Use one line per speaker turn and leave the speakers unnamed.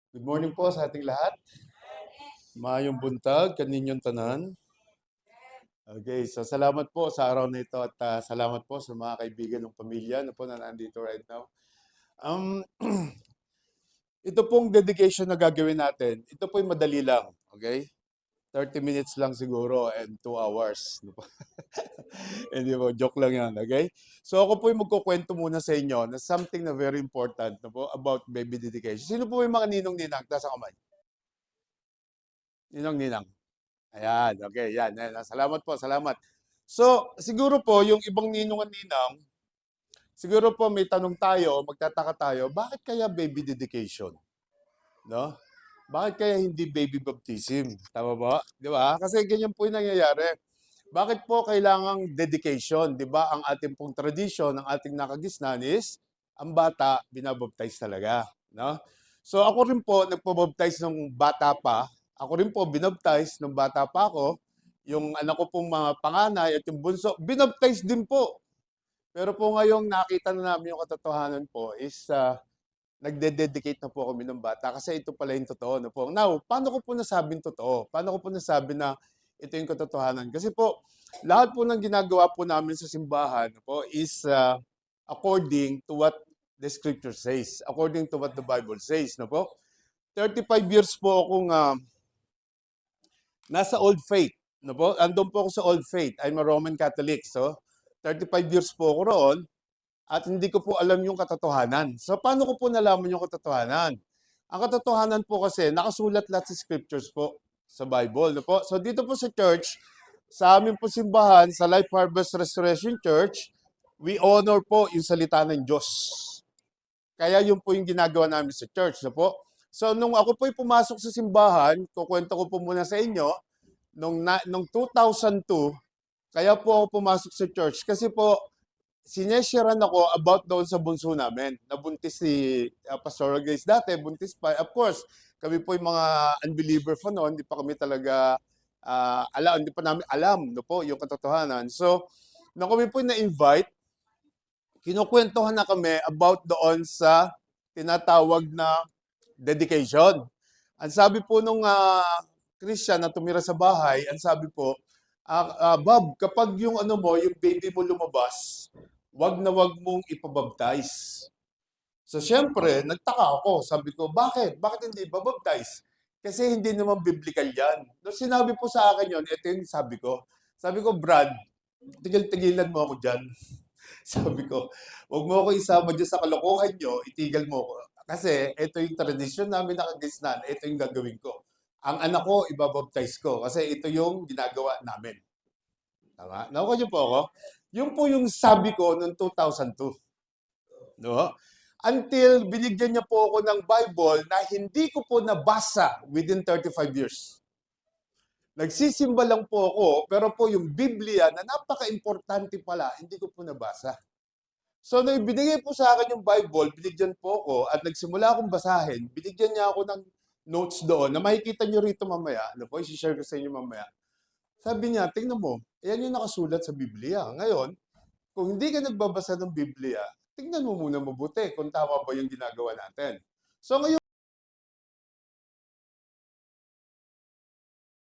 Good morning po sa ating lahat. Maayong buntag, kaninyong tanan. Okay, so salamat po sa araw na ito at salamat po sa mga kaibigan ng pamilya na po na nandito right now. Um, ito pong dedication na gagawin natin, ito po yung madali lang, okay? 30 minutes lang siguro and 2 hours. Ano po? Hindi po, joke lang yan, okay? So ako po yung magkukwento muna sa inyo na something na very important na po about baby dedication. Sino po yung mga ninong-ninang? Taas ang kamay. Ninong-ninang. Ayan, okay, yan. Salamat po, salamat. So, siguro po, yung ibang ninong at ninang, siguro po may tanong tayo, magtataka tayo, bakit kaya baby dedication? No? Bakit kaya hindi baby baptism? Tama ba? Di ba? Kasi ganyan po yung nangyayari. Bakit po kailangang dedication? Di ba? Ang ating pong tradisyon, ang ating nakagisnan is, ang bata, binabaptize talaga. No? So ako rin po, nagpabaptize ng bata pa. Ako rin po, binaptize ng bata pa ako. Yung anak ko pong mga panganay at yung bunso, binaptize din po. Pero po ngayong nakita na namin yung katotohanan po is nagde-dedicate na po kami ng bata kasi ito pala yung totoo. No po. Now, paano ko po nasabing totoo? Paano ko po nasabi na ito yung katotohanan? Kasi po, lahat po ng ginagawa po namin sa simbahan po is according to what the scripture says, according to what the Bible says. No po? 35 years po akong nasa Old Faith. No po? Andun po ako sa Old Faith. I'm a Roman Catholic. So, 35 years po ako roon at hindi ko po alam yung katotohanan. So, paano ko po nalaman yung katotohanan? Ang katotohanan po kasi, nakasulat lahat sa scriptures po sa Bible. No po? So, dito po sa church, sa amin po simbahan, sa Life Harvest Restoration Church, we honor po yung salita ng Diyos. Kaya yun po yung ginagawa namin sa church. No po? So, nung ako po'y pumasok sa simbahan, kukwento ko po muna sa inyo, nung 2002, kaya po ako pumasok sa church kasi po sinesharan ako about doon sa bunso namin. Nabuntis si Pastor Grace dati, buntis pa. Of course, kami po yung mga unbeliever pa noon, hindi pa kami talaga hindi pa namin alam no po, yung katotohanan. So, nung kami po na-invite, kinukwentuhan na kami about doon sa tinatawag na dedication. Ang sabi po nung Christian na tumira sa bahay, ang sabi po, Bob, kapag yung ano mo, yung baby mo lumabas, wag na wag mong ipabaptize. So, syempre, nagtaka ako. Sabi ko, bakit? Bakit hindi ibabaptize? Kasi hindi naman biblical yan. Nung sinabi po sa akin yun, ito yung sabi ko. Sabi ko, Brad, tigil-tigilan mo ako dyan. Sabi ko, wag mo ako isama dyan sa kalokohan nyo, itigil mo ako. Kasi ito yung tradisyon namin nakagisnan, ito yung gagawin ko. Ang anak ko, ibabaptize ko kasi ito yung ginagawa namin. Tama? Nakuha niyo po ako? Yun po yung sabi ko noong 2002. No? Until binigyan niya po ako ng Bible na hindi ko po nabasa within 35 years. Nagsisimba lang po ako, pero po yung Biblia na napaka-importante pala, hindi ko po nabasa. So, nung ibinigay po sa akin yung Bible, binigyan po ako at nagsimula akong basahin, binigyan niya ako ng notes doon na makikita niyo rito mamaya. Ano po, isi-share ko sa inyo mamaya. Sabi niya, tingnan mo, yan yung nakasulat sa Biblia. Ngayon, kung hindi ka nagbabasa ng Biblia, tingnan mo muna mabuti kung tama ba yung ginagawa natin. So ngayon,